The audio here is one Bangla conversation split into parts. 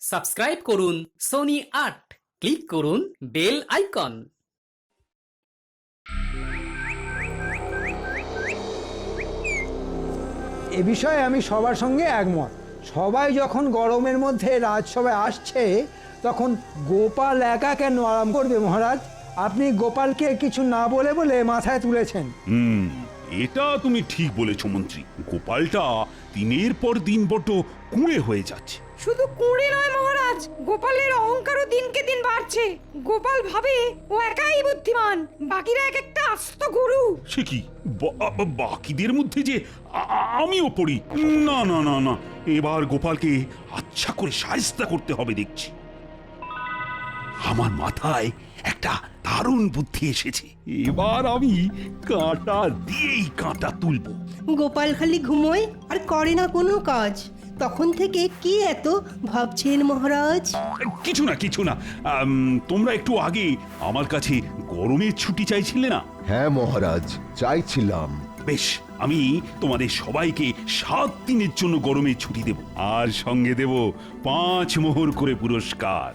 সাবস্ক্রাইব করুন সোনি ৮, ক্লিক করুন বেল আইকন। এ বিষয়ে আমি সবার সঙ্গে একমত। সবাই যখন গরমের মধ্যে রাজসভায় আসছে তখন গোপাল একা কেন আরাম করবে মহারাজ? আপনি গোপালকে কিছু না বলে বলে মাথায় তুলেছেন। এটা তুমি ঠিক বলেছ মন্ত্রী। গোপালটা দিনের পর দিন বড্ড কুঁড়ে হয়ে যাচ্ছে। শুধু কুঁড়ে নয় মহারাজ, গোপালের অহংকারও দিনকে দিন বাড়ছে। গোপাল ভাবে ও একাই বুদ্ধিমান, বাকিরা এক একটা আস্ত গরু। সে কি বাকিদের মধ্যে যে আমিও পড়ি? না না না না, এবার গোপালকে আচ্ছা করে শায়েস্তা করতে হবে দেখছি। আমার মাথায় একটা দারুণ বুদ্ধি এসেছে। এবার আমি কাঁটা দিয়েই কাঁটা তুলবো। গোপাল খালি ঘুমোয় আর করে না কোনো কাজ। তখন থেকে কি এত ভাবছেন মহারাজ? কিছু না কিছু না, তোমরা একটু আগে আমার কাছে গরমের ছুটি চাইছিলে না? হ্যাঁ মহারাজ, চাইছিলাম। বেশ, আমি তোমাদের সবাইকে 7 দিনের জন্য গরমের ছুটি দেব, আর সঙ্গে দেব 5 মোহর করে পুরস্কার।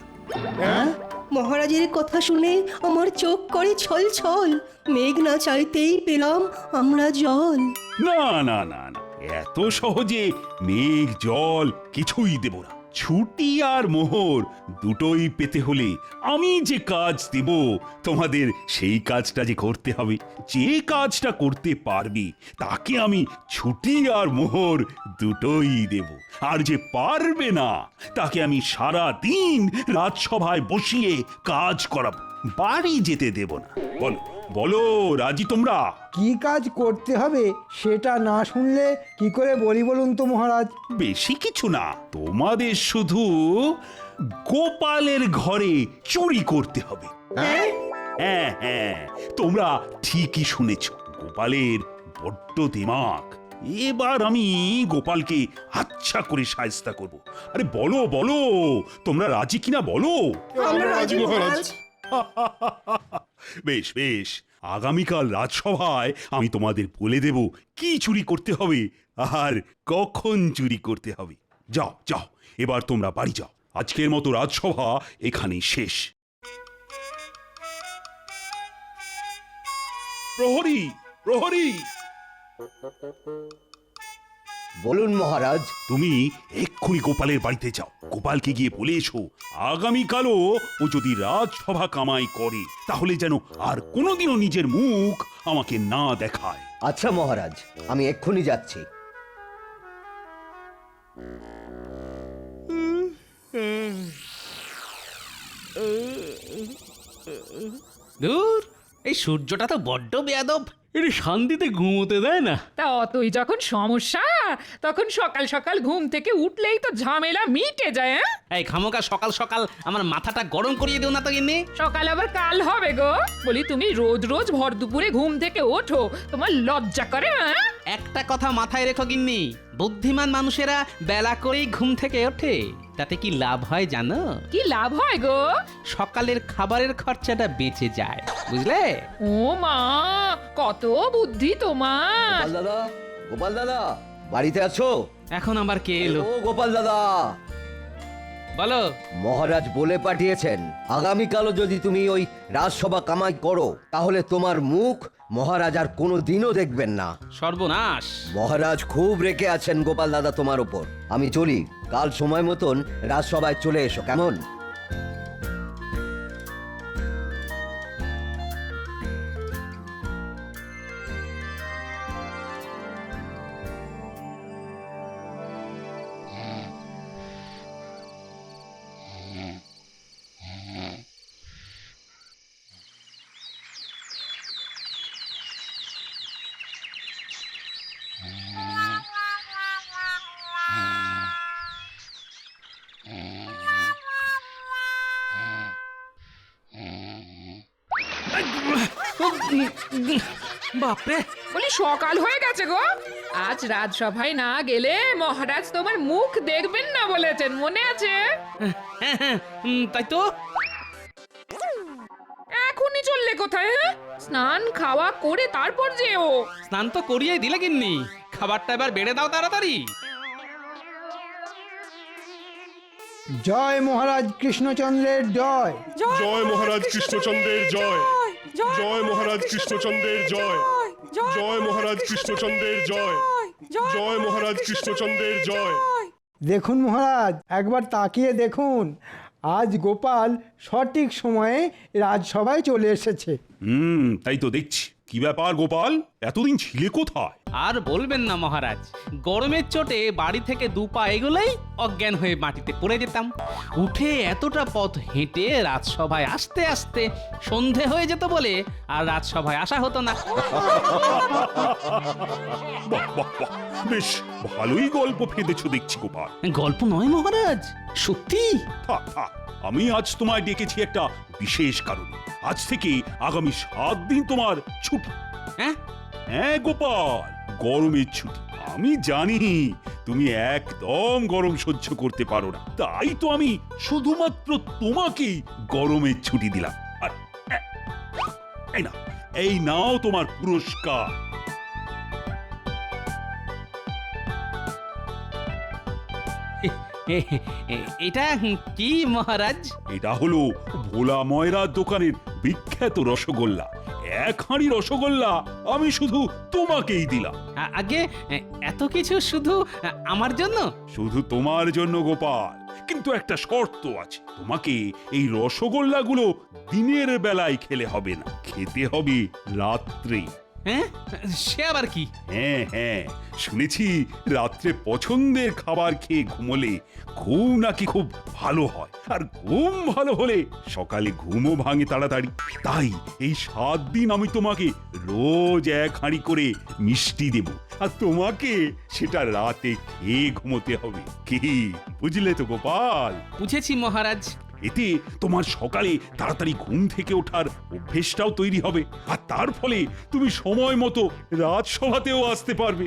মহারাজের কথা শুনে আমার চোখ করে ছল ছল। মেঘ না চাইতেই পেলাম আমরা জল। না না না না, এত সহজে মেঘ জল কিছুই দেব না। ছুটি আর মোহর দুটোই পেতে হলে আমি যে কাজ দেব তোমাদের সেই কাজটা যে করতে হবে। যে কাজটা করতে পারবে তাকে আমি ছুটি আর মোহর দুটোই দেব, আর যে পারবে না তাকে আমি সারা দিন রাজসভায় বসিয়ে কাজ করাবো, বাড়ি যেতে দেব না। বলো বলো, রাজি তোমরা? কি কাজ করতে হবে সেটা না শুনলে কি করে বলি বলুন তো মহারাজ? বেশি কিছু না, তোমাদের শুধু গোপালের ঘরে চুরি করতে হবে। হ্যাঁ হ্যাঁ, তোমরা ঠিকই শুনেছ, গোপালের বড্ড দিমাগ। এবার আমি গোপালকে আচ্ছা করে শায়েস্তা করব। আরে বলো বলো, তোমরা রাজি কিনা বলো? আমরা রাজি মহারাজ। বেশ বেশ, আগামীকাল রাজসভায় আমি তোমাদের বলে দেব কি চুরি করতে হবে আর কখন চুরি করতে হবে। যাও যাও, এবার তোমরা বাড়ি যাও। আজকের মতো রাজসভা এখানেই শেষ। প্রহরী প্রহরী, বলুন মহারাজ। তুমি এক্ষুনি গোপালের বাড়িতে যাও। গোপালকে গিয়ে বলে এসো আগামীকালও ও যদি রাজসভা কামাই করে তাহলে যেন আর কোনোদিনও নিজের মুখ আমাকে না দেখায়। আচ্ছা মহারাজ, আমি এক্ষুনি যাচ্ছি। দূর, এই সূর্যটা তো বড্ড বেয়াদব, এটা শান্তিতে ঘুমোতে দেয় না। তা অতই যখন সমস্যা, তখন সকাল সকাল ঘুম থেকে উঠলেই তো ঝামেলা মিটে যায়। হ্যাঁ, এই খামোকা সকাল সকাল আমার মাথাটা গরম করিয়ে দিও না তো গিন্নি। সকাল আবার কাল হবে গো। বলি তুমি রোজ রোজ ভর দুপুরে ঘুম থেকে ওঠো, তোমার লজ্জা করে? হ্যাঁ, একটা কথা মাথায় রেখো গিন্নি, বুদ্ধিমান মানুষেরা বেলা করেই ঘুম থেকে ওঠে। তাতে কি লাভ হয় জানো? কি লাভ হয় গো? সকালের খাবারের খরচাটা বেঁচে যায়, বুঝলে? ও মা, কত বুদ্ধি তোমার! গোপাল দাদা, গোপাল দাদা, বাড়িতে আছো? এখন আবার কে এলো? ও গোপাল দাদা, বলো। মহারাজ বলে পাঠিয়েছেন আগামীকালও যদি তুমি ওই রাজসভা কামাই করো তাহলে তোমার মুখ মহারাজ আর কোনো দিনও দেখবেন না। সর্বনাশ! মহারাজ খুব রেগে আছেন গোপাল দাদা তোমার উপর। আমি চলি, কাল সময় মতন রাজসভায় চলে এসো, কেমন? বাপরে! বলি সকাল হয়ে গেছে গো। আজ রাজসভায় না গেলে মহারাজ তোমার মুখ দেখবেন না বলেছেন, মনে আছে? হ্যাঁ হ্যাঁ, তাই তো। এখনই চললে কোথায়? হ্যাঁ, স্নান খাওয়া করে তারপর যেও। স্নান তো করিয়ে দিলে গিন্নি, খাবারটা এবার বেড়ে দাও তাড়াতাড়ি। জয় মহারাজ কৃষ্ণচন্দ্রের জয়। জয় মহারাজ কৃষ্ণচন্দ্রের জয়। জয় মহারাজ কৃষ্ণচন্দ্রের জয়। জয় মহারাজ কৃষ্ণচন্দ্রের জয়। জয় মহারাজ কৃষ্ণচন্দ্রের জয়। দেখুন মহারাজ, একবার তাকিয়ে দেখুন, আজ গোপাল সঠিক সময়ে রাজসভায় চলে এসেছে। তাই তো দেখছি। কি ব্যাপার গোপাল, এতদিন ছিলে কোথায়? আর বলবেন না মহারাজ, গরমের চোটে বাড়ি থেকে দু পা এগোলেই অজ্ঞান হয়ে মাটিতে পড়ে যেতাম। উঠে এতটা পথ হেঁটে রাজসভায় আসতে আসতে সন্ধে হয়ে যেত বলে আর রাজসভায় আসা হতো না। বাহ বাহ বাহ, বেশ ভালোই গল্প ফেঁদেছো দেখছি গোপাল। গল্প নয় মহারাজ, সত্যি। থাক থাক, আমি আজ তোমায় ডেকেছি একটা বিশেষ কারণে। আজ থেকে আগামী 7 দিন তোমার ছুটি। হ্যাঁ, হ্যাঁ গোপাল, গরমের ছুটি। আমি জানি তুমি একদম গরম সহ্য করতে পারো না, তাই তো আমি শুধুমাত্র তোমাকেই গরমের ছুটি দিলাম। আর এই না, এই নাও তোমার পুরস্কার। এটা কি মহারাজ? এটা হলো ভোলা ময়রার দোকানের বিখ্যাত রসগোল্লা। 1 হাঁড়ি রসগোল্লা আমি শুধু তোমাকেই দিলাম। আগে এত কিছু শুধু আমার জন্য? শুধু তোমার জন্য গোপাল, কিন্তু একটা শর্ত আছে। তোমাকে এই রসগোল্লাগুলো দিনের বেলায় খেলে হবে না, খেতে হবে রাত্রে। হ্যাঁ, সে আবার কি? হ্যাঁ হ্যাঁ, শুনেছি রাত্রে পছন্দের খাবার খেয়ে ঘুমোলে ঘুম নাকি খুব ভালো হয়, আর ঘুম ভালো হলে সকালে ঘুমও ভাঙে তাড়াতাড়ি। তাই এই 7 দিন আমি তোমাকে রোজ 1 হাঁড়ি করে মিষ্টি দেব, আর তোমাকে সেটা রাতে খেয়ে ঘুমোতে হবে। কি বুঝলে তো গোপাল? বুঝেছি মহারাজ। এতে তোমার সকালে তাড়াতাড়ি ঘুম থেকে ওঠার অভ্যেসটাও তৈরি হবে, আর তার ফলে তুমি সময় মতো রাজসভাতেও আসতে পারবে।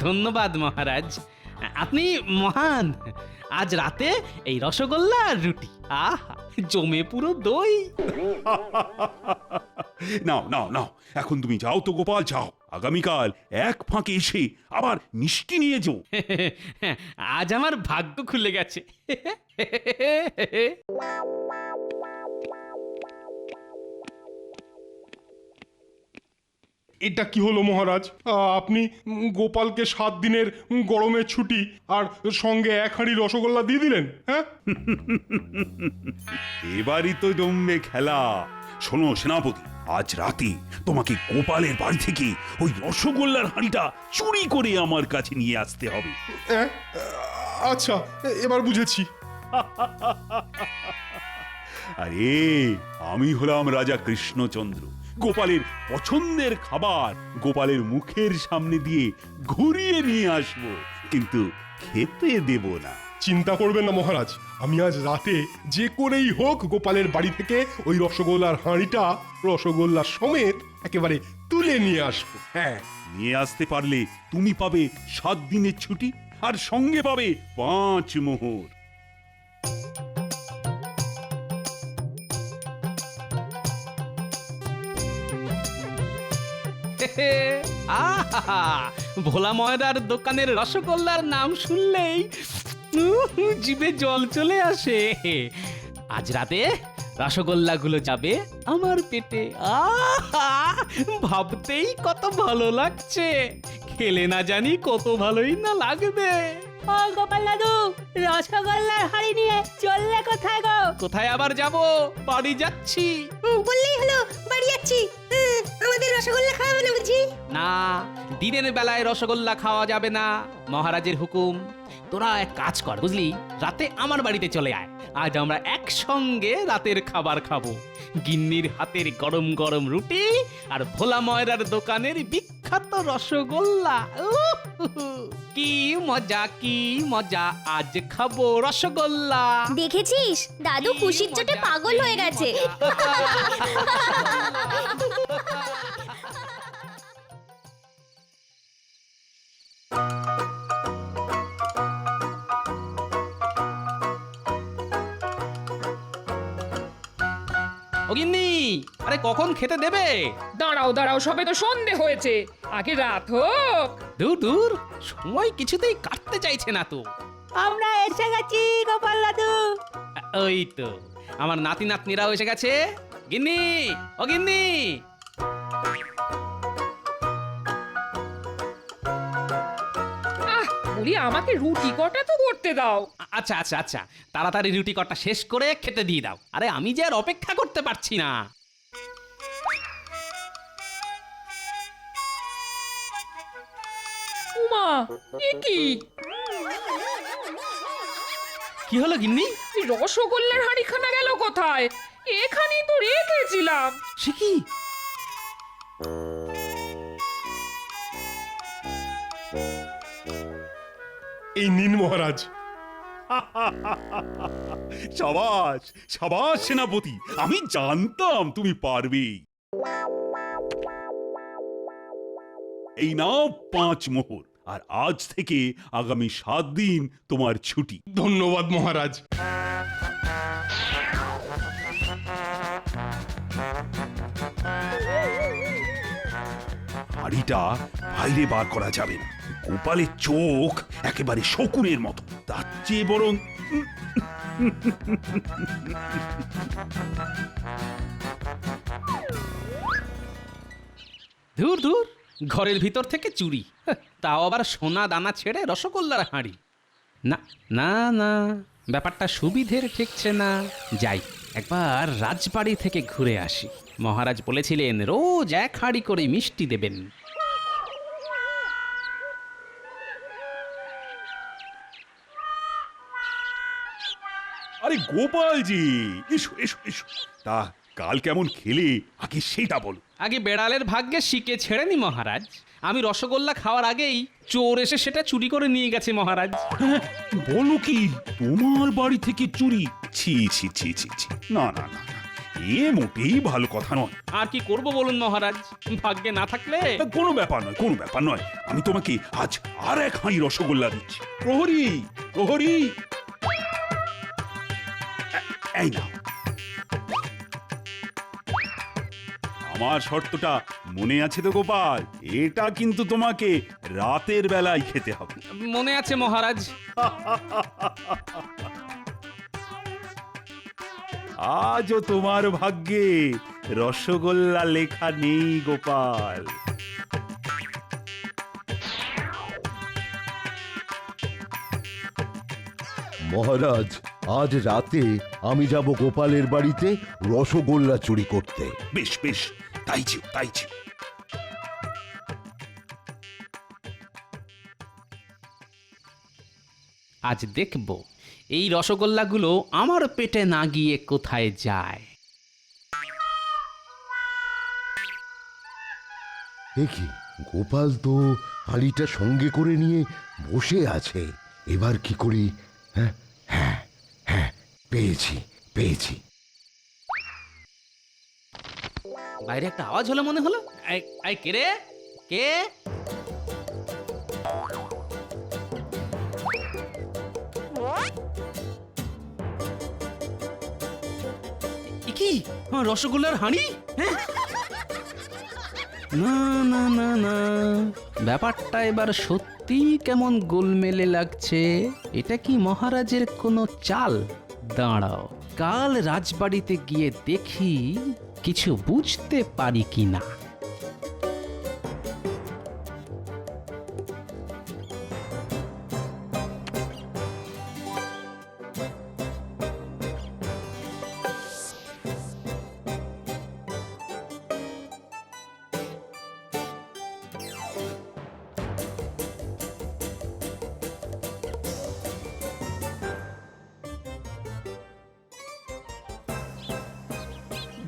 ধন্যবাদ মহারাজ, আপনি মহান। আজ রাতে এই রসগোল্লা আর রুটি, আহা, জমে পুরো দই। নাও নাও নাও, এখন তুমি যাও তো গোপাল, যাও। আগামীকাল এক ফাঁকে এসে আবার মিষ্টি নিয়ে যাও। আজ আমার ভাগ্য খুলে গেছে। এটা কি হলো মহারাজ? আপনি গোপালকে 7 দিনের গরমের ছুটি আর সঙ্গে 1 হাঁড়ি রসগোল্লা দিয়ে দিলেন? হ্যাঁ, এবারই তো জমবে খেলা। শোনো সেনাপতি, আজ রাতে তোমাকে গোপালের বাড়ি থেকে ওই রসগোল্লার হাঁড়িটা চুরি করে আমার কাছে নিয়ে আসতে হবে। আচ্ছা, এবার বুঝেছি। আরে আমি হলাম রাজা কৃষ্ণচন্দ্র। গোপালের পছন্দের খাবার গোপালের মুখের সামনে দিয়ে ঘুরিয়ে নিয়ে আসবো, কিন্তু খেতে দেব না। চিন্তা করবেন না মহারাজ, আমি আজ রাতে যে করেই হোক গোপালের বাড়ি থেকে ওই রসগোল্লার হাঁড়িটা রসগোল্লা সমেত একেবারে তুলে নিয়ে আসবো। হ্যাঁ, নিয়ে আসতে পারলে তুমি পাবে 7 দিনের ছুটি, আর সঙ্গে পাবে 5 মোহর। আহা, ভোলা ময়রার দোকানের রসগোল্লার নাম শুনলেই জিভে জল চলে আসে। আজ রাতে রসগোল্লাগুলো যাবে আমার পেটে। আহা, ভাবতেই কত ভালো লাগছে, খেলে না জানি কত ভালোই না লাগবে। ও গোপাল দাদু, রসগোল্লার হাড়ি নিয়ে চললে কোথায় গো? কোথায় আবার যাব, বাড়ি যাচ্ছি। বললেই হলো বাড়ি যাচ্ছি। আমাদের রসগোল্লা খাওয়াবে না বুঝি? না, দিনের বেলায় রসগোল্লা খাওয়া যাবে না, মহারাজের হুকুম। তোরা এক কাজ কর বুঝলি, রাতে আমার বাড়িতে চলে আয়। আজ আমরা একসঙ্গে রাতের খাবার খাবো। গিন্নির হাতের গরম গরম রুটি আর ভোলা ময়রার দোকানের বিখ্যাত রসগোল্লা। কি মজা, কি মজা, আজ খাবো রসগোল্লা। দেখেছিস, দাদু খুশির চোটে পাগল হয়ে গেছে। ও গিন্নি, আরে কখন খেতে দেবে? দাঁড়াও দাঁড়াও, সবে তো সন্ধে হয়েছে, আগে রাত হোক। দূর দূর, সময় কিছুতেই কাটতে চাইছে না তো। আমরা এসে গেছি গোপাল দাদু। ওই তো আমার নাতি নাতনিরাও এসে গেছে। গিন্নি, ও গিন্নি, বলি আমাকে রুটি কটা তো করতে দাও। আচ্ছা আচ্ছা আচ্ছা, তাড়াতাড়ি রুটি কটা শেষ করে খেতে দিয়ে দাও। আরে আমি যে আর অপেক্ষা করতে পারছি না। উমা, এ কি? কি হলো গিন্নি? এই রসগোল্লার হাঁড়িখানা গেল কোথায়? এখানেই তো রেখেছিলাম। সে কি? এই নিন মহারাজ। সাবাস সাবাস সেনাপতি, আমি জানতাম তুমি পারবে। এই নাও 5 মোহর, আর আজ থেকে আগামী 7 দিন তোমার ছুটি। ধন্যবাদ মহারাজ। হাড়িটা বাইরে বার করা যাবে না। গোপালের চোখ একেবারে শকুনের মতো, তার চেয়ে বরং ধুর ধুর, ঘরের ভিতর থেকে চুরি, তাও আবার সোনা দানা ছেড়ে রসগোল্লার হাঁড়ি। না না না, ব্যাপারটা সুবিধের ঠেকছে না। যাই একবার রাজবাড়ি থেকে ঘুরে আসি। মহারাজ বলেছিলেন রোজ 1 হাঁড়ি করে মিষ্টি দেবেন। আরে গোপালজি, এসো এসো এসো। তা কাল কেমন খেলে আগে সেটা বলো। আগে বেড়ালের ভাগ্যে শিকে ছেড়েনি মহারাজ। আমি রসগোল্লা খাওয়ার আগেই চোর এসে সেটা চুরি করে নিয়ে গেছে মহারাজ। বলো কি, তোমার বাড়ি থেকে চুরি? ছি ছি ছি ছি ছি, না না না না, এ মোটেই ভালো কথা নয়। আর কি করব বলুন মহারাজ, ভাগ্যে না থাকলে। কোনো ব্যাপার নয়, কোনো ব্যাপার নয়। আমি তোমাকে আজ আর 1 হাঁড়ি রসগোল্লা দিচ্ছি। প্রহরী, প্রহরী, এই নাও। আমার শর্তটা মনে আছে তো গোপাল? এটা কিন্তু তোমাকে রাতের বেলায় খেতে হবে। মনে আছে মহারাজ। আজও তোমার ভাগ্যে রসগোল্লা লেখা নেই গোপাল। মহারাজ, আজ রাতে আমি যাব গোপালের বাড়িতে রসগোল্লা চুরি করতে। বেশ বেশ, তাই যেও, তাই যেও। আজ দেখব এই রসগোল্লাগুলো আমার পেটে না গিয়ে কোথায় যায়। দেখি, গোপাল তো হাঁড়িটা সঙ্গে করে নিয়ে বসে আছে। এবার কি করি? হ্যাঁ হ্যাঁ হ্যাঁ, পেয়েছি পেয়েছি। বাইরে একটা আওয়াজ হলো মনে হলো। এই কে রে? কে? কি রসগোল্লার হাঁড়ি? হ্যাঁ, না না না না, ব্যাপারটা এবার সত্যি কেমন গোলমেলে লাগছে। এটা কি মহারাজের কোনো চাল? দাঁড়াও, কাল রাজবাড়িতে গিয়ে দেখি কিছু বুঝতে পারি কিনা।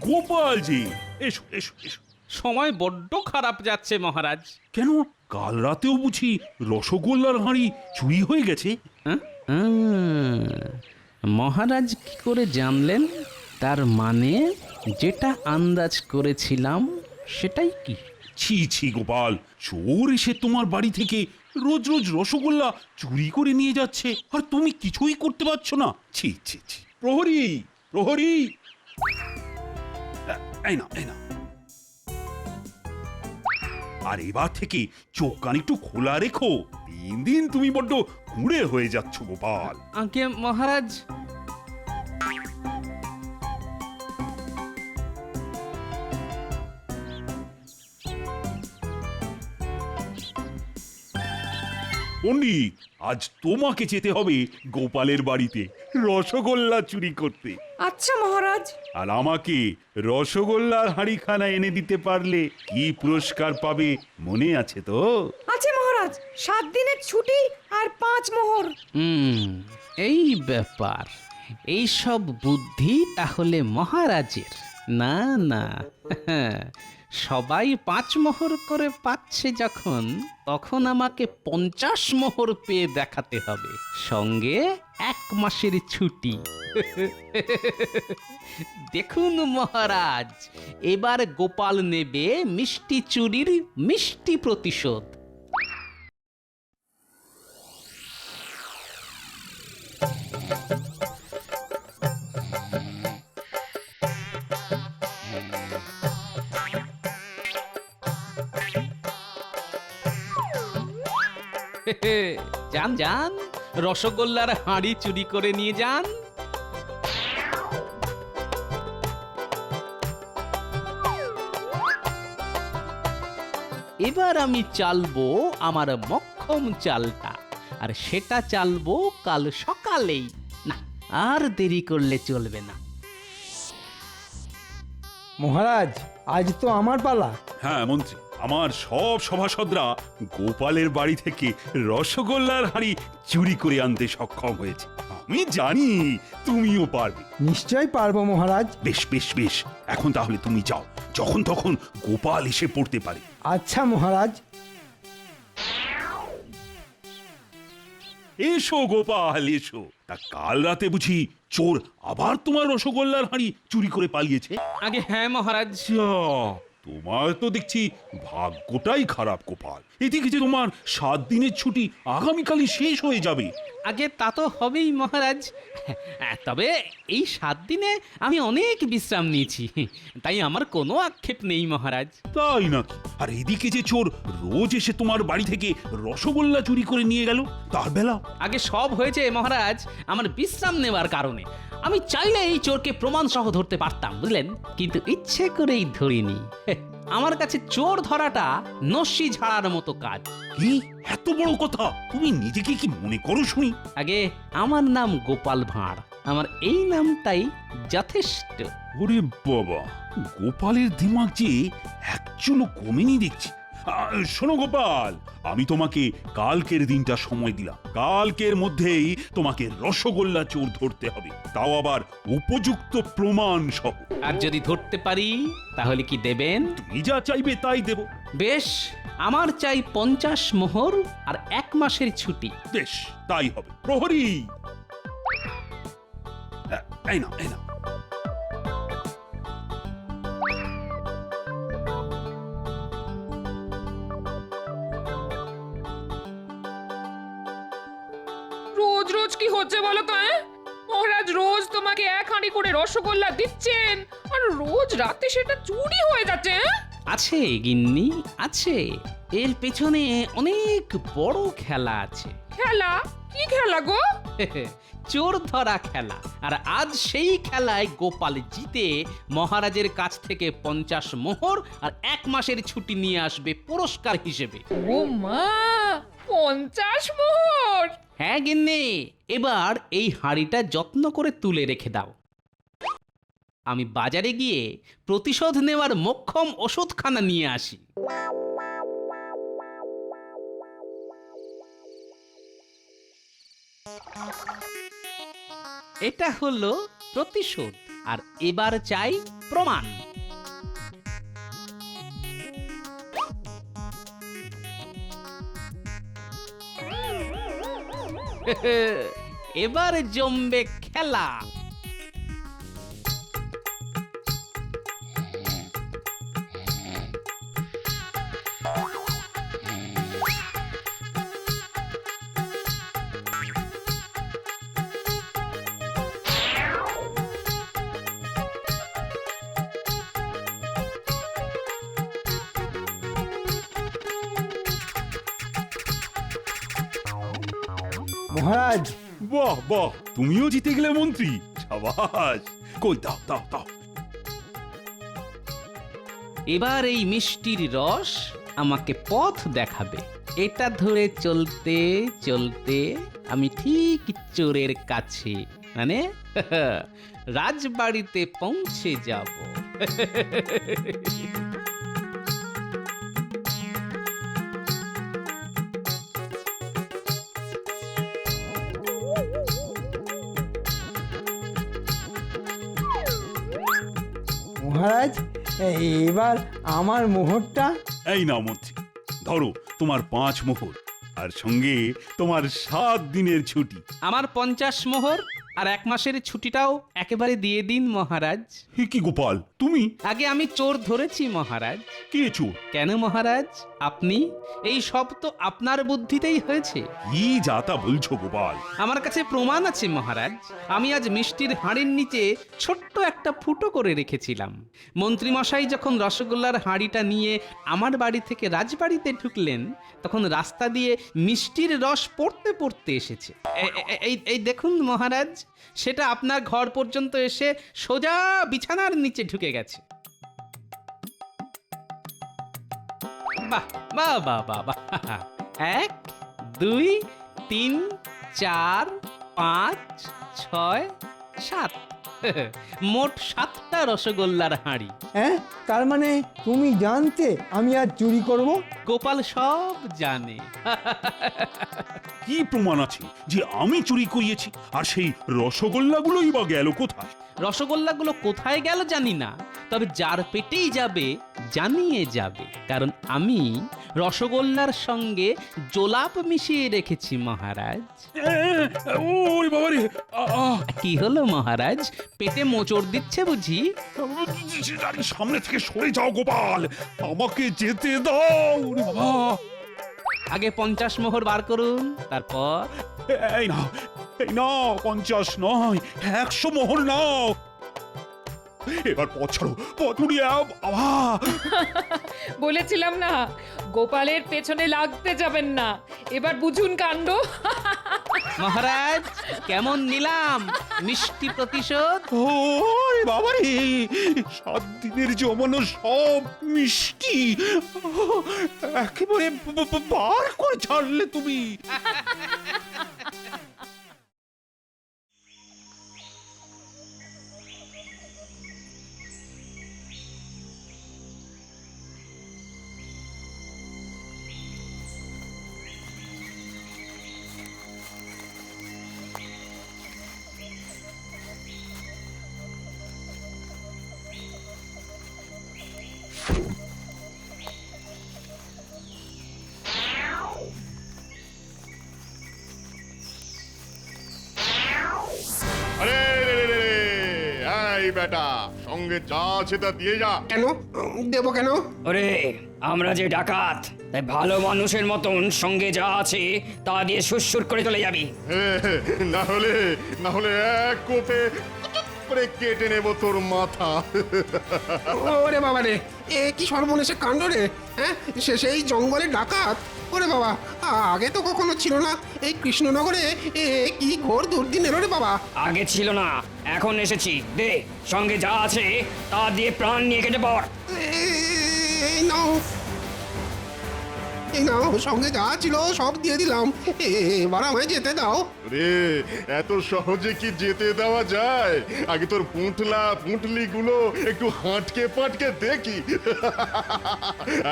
গোপালজি, এসো এসো এসো। সময় বড্ড খারাপ যাচ্ছে মহারাজ। কেন, কাল রাতেও বুঝি রসগোল্লার হাঁড়ি চুরি হয়ে গেছে? হ্যাঁ? মহারাজ কি করে জানলেন? তার মানে যেটা আন্দাজ করেছিলাম সেটাই কি? ছি ছি গোপাল, চোর এসে তোমার বাড়ি থেকে রোজ রোজ রসগোল্লা চুরি করে নিয়ে যাচ্ছে, আর তুমি কিছুই করতে পারছো না। ছি ছি ছি। প্রহরী, প্রহরী, এই না এই না। আর এবার থেকে চোখ কান একটু খোলা রেখো। দিন দিন তুমি বড্ড কুঁড়ে হয়ে যাচ্ছ গোপাল। আগে মহারাজ, পণ্ডিত, আজ তোমাকে যেতে হবে গোপালের বাড়িতে রসগোল্লা চুরি করতে। আচ্ছা মহারাজ। আর আমাকে রসগোল্লার হাঁড়িখানা এনে দিতে পারলে কি পুরস্কার পাবে মনে আছে তো? আছে মহারাজ, 7 দিনের ছুটি আর 5 মোহর। এই ব্যাপার, এই সব বুদ্ধি তাহলে মহারাজের? না না, সবাই 5 মোহর করে পাচ্ছে যখন, তখন আমাকে 50 মোহর পেয়ে দেখাতে হবে, সঙ্গে 1 মাসের ছুটি। দেখুন মহারাজ, এবার গোপাল নেবে মিষ্টি চুরির মিষ্টি প্রতিশোধ। যান যান, রসগোল্লার হাঁড়ি চুরি করে নিয়ে যান। এবার আমি চালবো আমার মক্ষম চালটা, আর সেটা চালবো কাল সকালেই। না, আর দেরি করলে চলবে না। মহারাজ, আজ তো আমার পালা। হ্যাঁ মন্ত্রী, আমার সব সভাসদরা গোপালের বাড়ি থেকে রসগোল্লার হাঁড়ি চুরি করে আনতে সক্ষম হয়েছে। আমি জানি তুমিও পারবে। নিশ্চয় পারবো মহারাজ। বেশ বেশ বেশ, এখন তাহলে তুমি যাও, যখন তখন গোপাল এসে পড়তে পারে। আচ্ছা মহারাজ। এসো গোপাল এসো। তা কাল রাতে বুঝি চোর আবার তোমার রসগোল্লার হাঁড়ি চুরি করে পালিয়েছে? আগে হ্যাঁ মহারাজ। যা, তোমার তো দেখছি ভাগ্যটাই খারাপ গোপাল। এদিকে যে তোমার 7 দিনের ছুটি আগামীকালই শেষ হয়ে যাবে। আগে তা তো হবেই মহারাজ, তবে এই 7 দিনে আমি অনেক বিশ্রাম নিয়েছি, তাই আমার কোনো আক্ষেপ নেই মহারাজ। তাই নাকি? আর এদিকে যে চোর রোজ এসে তোমার বাড়ি থেকে রসগোল্লা চুরি করে নিয়ে গেল, তার বেলা? আগে সব হয়েছে মহারাজ আমার বিশ্রাম নেওয়ার কারণে। আমি চাইলে এই চোরকে প্রমাণ সহ ধরতে পারতাম, বুঝলেন, কিন্তু ইচ্ছে করেই ধরিনি। আমার কাছে চোর ধরাটা নস্যি ঝাড়ার মতো কাজ। কি এত বড় কথা? তুমি নিজেকে কি মনে করো শুনি? আগে আমার নাম গোপাল ভাঁড়, আমার এই নামটাই যথেষ্ট। ওরে বাবা, গোপালের দিমাগ যে একচুলো কমেনি দেখছি। শোনো গোপাল, আমি তোমাকে কালকের দিনটা সময় দিলাম। কালকের মধ্যেই তোমাকে রসগোল্লা চোর ধরতে হবে, তাও আবার উপযুক্ত প্রমাণ সহ। আর যদি ধরতে পারি তাহলে কি দেবেন? তুমি যা চাইবে তাই দেব। বেশ, আমার চাই 50 মোহর আর 1 মাসের ছুটি। বেশ, তাই হবে। প্রহরী, এই না এই না। রোজ রোজ কি হচ্ছে বলো তো? মহারাজ রোজ তোমাকে 1 হাঁড়ি করে রসগোল্লা দিচ্ছেন, আর রোজ রাতে সেটা চুরি হয়ে যাচ্ছে। আছে গিন্নি, আছে। এর পেছনে অনেক বড় খেলা আছে। খেলা? কি খেলা গো? চোর ধরা খেলা। আর আজ সেই খেলায় গোপাল জিতে মহারাজের কাছ থেকে 50 মোহর আর 1 মাসের ছুটি নিয়ে আসবে পুরস্কার হিসেবে। ও মা, 50 মোহর! হ্যাঁ গিন্নি, এবার এই হাঁড়িটা যত্ন করে তুলে রেখে দাও। আমি বাজারে গিয়ে প্রতিশোধ নেওয়ার মোক্ষম ওষুধখানা নিয়ে আসি। এটা হলো প্রতিশোধ, আর এবার চাই প্রমাণ। এবার জমবে খেলা। মহারাজ বাহ বাহ, তুমিও জিতে গেলে মন্ত্রী, সাবাস। কই দাও দাও দাও। এবার এই মিষ্টির রস আমাকে পথ দেখাবে। এটা ধরে চলতে চলতে আমি ঠিক চোরের কাছে মানে রাজবাড়িতে পৌঁছে যাব। মহারাজ এবার আমার মোহরটা। এই নাও মন্ত্রী, ধরো তোমার 5 মোহর, আর সঙ্গে তোমার 7 দিনের ছুটি। আমার 50 মোহর আর 1 মাসের ছুটিটাও একেবারে দিয়ে দিন মহারাজ। হে কি গোপাল, তুমি? আগে আমি চোর ধরেছি মহারাজ। কে চোর? কেন মহারাজ? আপনি? এই সব তো আপনার বুদ্ধিতেই হয়েছে। কি যা তা বলছো গোপাল? আমার কাছে প্রমাণ আছে মহারাজ। আমি আজ মিষ্টির হাঁড়ির নিচে ছোট্ট একটা ফুটো করে রেখেছিলাম। মন্ত্রীমশাই যখন রসগোল্লার হাঁড়িটা নিয়ে আমার বাড়ি থেকে রাজবাড়িতে ঢুকলেন, তখন রাস্তা দিয়ে মিষ্টির রস পড়তে পড়তে এসেছে। এই দেখুন মহারাজ, সেটা আপনার ঘর পর্যন্ত এসে সোজা বিছানার নিচে ঢুকে গেছে। বাহ বাহ বাহ বাহ বাহ। 1 2 3 4 5 6 7 মোট 7টা রসগোল্লার হাঁড়ি। হ্যাঁ, তার মানে তুমি জানতে আমি আজ চুরি করব? গোপাল সব জানে। কি প্রমাণ আছে যে আমি চুরি করিয়েছি? আর সেই রসগোল্লাগুলোই বা গেল কোথায়? রসগোল্লাগুলো কোথায় গেল জানি না, তবে যার পেটেই যাবে জানিয়ে যাবে, কারণ আমি রসগোল্লার সঙ্গে জোলাপ মিশিয়ে রেখেছি মহারাজ। ওরে বাবা রে! কি হলো মহারাজ, পেটে মোচড় দিচ্ছে বুঝি? আরে সামনে থেকে সরে যাও গোপাল, আমাকে যেতে দাও। ওরে বাবা! আগে 50 মোহর বার করুন, তারপর এই নাও, এই নাও, 50 নয় 100 মোহর নাও। এবার পথ ছাড়ো, পথ মুড়িয়ে বাবা। বলেছিলাম না, গোপালের পেছনে লাগতে যাবেন না। এবার বুঝুন কাণ্ড। মহারাজ কেমন নিলাম মিষ্টি প্রতিশোধ? ওরে বাবা রে! 7 দিনের জমানো সব মিষ্টি একেবারে বার করে ছাড়লে তুমি। আরে রে রে রে রে, এই বেটা, সঙ্গে যা আছে তা দিয়ে যা। কেন দেবো কেন? ওরে আমরা যে ডাকাত, তাই ভালো মানুষের মতন সঙ্গে যা আছে তা দিয়ে সুরসুর করে চলে যাবি। না হলে এক কোপে করে কেটে নেব তোর মাথা। ওরে বাবা রে, এ কি সর্বনেশে কাণ্ড রে! হ্যাঁ, সেই জঙ্গলে ডাকাত! ওরে বাবা, আগে তো কখনো ছিল না এই কৃষ্ণনগরে। কি ঘোর দুর্দিন এলো রে বাবা! আগে ছিল না, এখন এসেছি। দে সঙ্গে যা আছে তা দিয়ে প্রাণ নিয়ে কেটে পড়। এই নাও, সঙ্গে যা ছিল সব দিয়ে দিলাম। এবার আমায় যেতে দাও। রে, এত সহজে কি যেতে দেওয়া যায়? আগে তোর পুঁটলি গুলো একটু হাঁটকে পাটকে দেখি।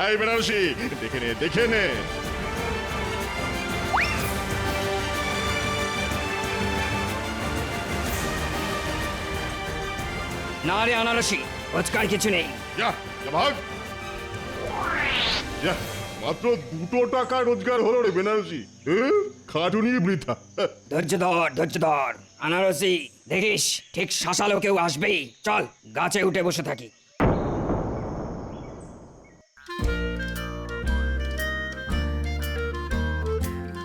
এই বেনারসি, দেখে নে। না রে আনারসি, রোজকার কিছু নেই। যা ভাগ। যা, মাত্র 2 টাকা রোজগার হলো রে বেনারসি। খাটুনি বৃথা। ধৈর্য ধর আনারসি, দেখিস ঠিক শাসালো কেউ আসবেই। চল গাছে উঠে বসে থাকি।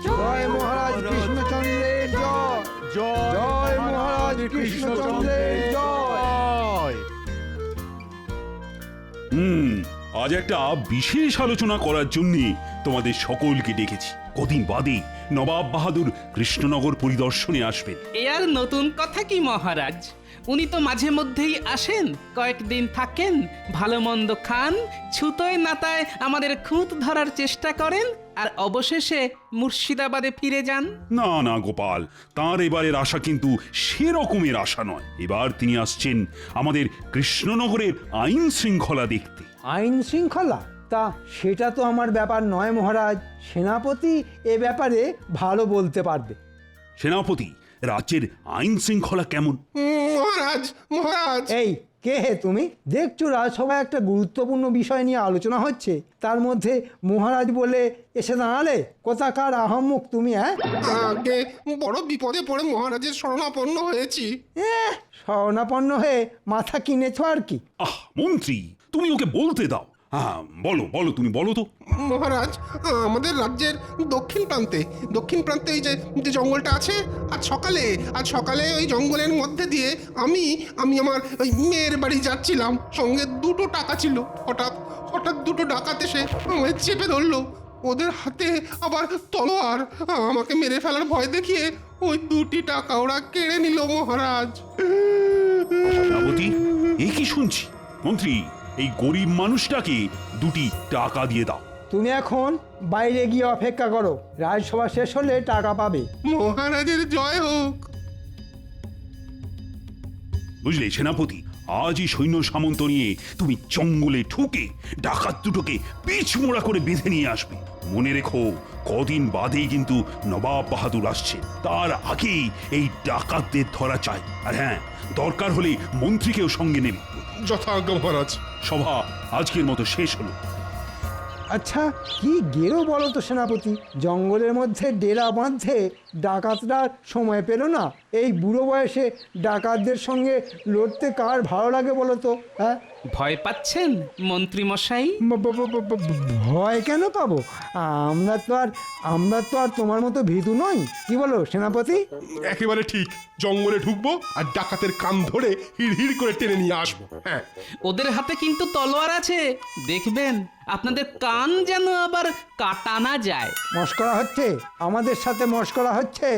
জয় মহারাজ কৃষ্ণচন্দ্রের জয়। জয় মহারাজ কৃষ্ণচন্দ্রের জয়। আজ একটা বিশেষ আলোচনা করার জন্য তোমাদের সকলকে ডেকেছি। কদিন বাদে নবাব বাহাদুর কৃষ্ণনগর পরিদর্শনে আসবেন। এ আর নতুন কথা কি মহারাজ, উনি তো মাঝে মধ্যেই আসেন, কয়েকদিন থাকেন, ভালো মন্দ খান, ছুতোয় নাতায় আমাদের খুঁত ধরার চেষ্টা করেন, আর অবশেষে মুর্শিদাবাদে ফিরে যান। না না গোপাল, তার এবারের আশা কিন্তু সেরকমের আশা নয়। এবার তিনি আসছেন আমাদের কৃষ্ণনগরের আইন শৃঙ্খলা দেখতে। আইন শৃঙ্খলা? তা সেটা তো আমার ব্যাপার নয় মহারাজ, সেনাপতি এ ব্যাপারে ভালো বলতে পারবে। সেনাপতি, রাজ্যের আইন শৃঙ্খলা কেমন? মহারাজ মহারাজ এই কে হে তুমি? দেখছো রাজসভায় একটা গুরুত্বপূর্ণ বিষয় নিয়ে আলোচনা হচ্ছে, তার মধ্যে মহারাজ বলে এসে দাঁড়ালে। কোথাকার আহম্মুক তুমি? হ্যাঁ, আগে বড় বিপদে পড়ে মহারাজের শরণাপন্ন হয়েছি। শরণাপন্ন হয়ে মাথা কিনেছো আর কি। আহ মন্ত্রী, তুমি ওকে বলতে দাও। হ্যাঁ বলো বলো, তুমি বলো তো। মহারাজ, আমাদের রাজ্যের দক্ষিণ প্রান্তে ওই যে জঙ্গলটা আছে, আজ সকালে ওই জঙ্গলের মধ্যে দিয়ে আমি আমার ওই মেয়ের বাড়ি যাচ্ছিলাম, সঙ্গে 2টো টাকা ছিল। হঠাৎ 2টো ডাকাত এসে আমায় চেপে ধরলো। ওদের হাতে আবার তলোয়ার। আমাকে মেরে ফেলার ভয় দেখিয়ে ওই 2টি টাকা ওরা কেড়ে নিল মহারাজ। সেনাপতি, এ কি শুনছি? মন্ত্রী, এই গরিব মানুষটাকে 2টি টাকা দিয়ে দাও। তুমি এখন বাইরে গিয়ে অপেক্ষা করো, রাজসভা শেষ হলে টাকা পাবে। মহারাজের জয় হোক। বুঝলে সেনাপতি, আজই সৈন্য সামন্ত নিয়ে তুমি জঙ্গলে ঢুকে ডাকাত দুটোকে পিছমোড়া করে বেঁধে নিয়ে আসবে। মনে রেখো, কদিন বাদেই কিন্তু নবাব বাহাদুর আসছে, তার আগেই এই ডাকাতদের ধরা চাই। আর হ্যাঁ, দরকার হলে মন্ত্রীকেও সঙ্গে নেবে। যথাজ্ঞা মহারাজ। সভা আজকের মতো শেষ হলো। আচ্ছা, কি গেরো বলো তো সেনাপতি, জঙ্গলের মধ্যে ডেরা বাঁধতে ডাকাতরা সময় পেল না? এই বুড়ো বয়সে ডাকাতদের সঙ্গে লড়তে কার ভালো লাগে বলো তো? হ্যাঁ, ভয় পাচ্ছেন মন্ত্রী মশাই? ভয় কেন পাবো? আমরা তো আর তোমার মতো ভীতু নই। কি বলো সেনাপতি? একেবারে ঠিক, জঙ্গলে ঢুকবো আর ডাকাতের কান ধরে হিড় করে টেনে নিয়ে আসবো। হ্যাঁ, ওদের হাতে কিন্তু তলোয়ার আছে, দেখবেন আপনাদের কান যেন আবার কাটা না যায়। মস্করা হচ্ছে? আমাদের সাথে মস্করা হচ্ছে?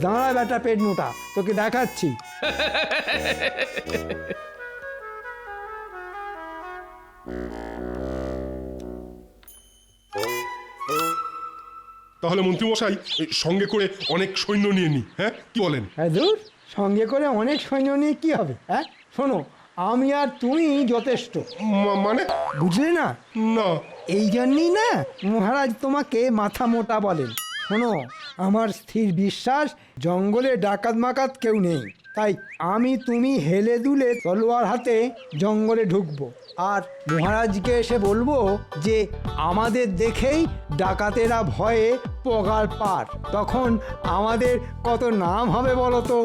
দাঁড়া বেটা পেট মোটা, তোকে দেখাচ্ছি। তাহলে মন্ত্রী মশাই, সঙ্গে করে অনেক সৈন্য নিয়ে নি। হ্যাঁ, কি বলেন? হ্যাঁ দূর, সঙ্গে করে অনেক সৈন্য নিয়ে কি হবে? হ্যাঁ শোনো, আমি আর তুমি যথেষ্ট। মানে? বুঝলে না? না। এই জন্যই না মহারাজ তোমাকে মাথা মোটা বলেন। শোনো, আমার স্থির বিশ্বাস জঙ্গলে ডাকাত মাকাত কেউ নেই, তাই আমি তুমি হেলে দুলে তলোয়ার হাতে জঙ্গলে ঢুকবো, আর মহারাজকে এসে বলবো যে আমাদের দেখেই ডাকাতেরা ভয়ে পগার পার। তখন আমাদের কত নাম হবে বলো তো?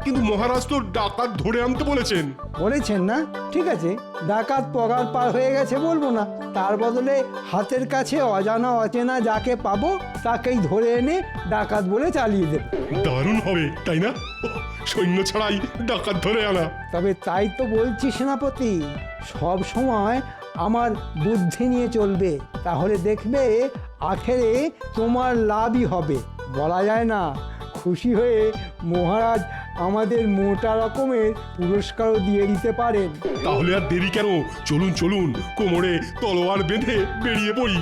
কিন্তু মহারাজ তো ডাকাত ধরে আনতে বলেছেন। বলেছেন না? ঠিক আছে, ডাকাত পগার পার হয়ে গেছে বলবো না, তার বদলে হাতের কাছে অজানা অচেনা যাকে পাবো তাকেই ধরে এনে ডাকাত বলে চালিয়ে দেব। দারুণ হবে, তাই না? সৈন্য ছাড়াই ডাকাত ধরে আনা। তবে তাই তো বলছি সেনাপতি, সব সময় আমার বুদ্ধি নিয়ে চলবে, তাহলে দেখবে আখেরে তোমার লাভই হবে। বলা যায় না, খুশি হয়ে মহারাজ আমাদের মোটা রকমের পুরস্কারও দিয়ে দিতে পারেন। তাহলে আর দেরি কেন? চলুন, কোমরে তলোয়ার বেঁধে বেরিয়ে পড়ি।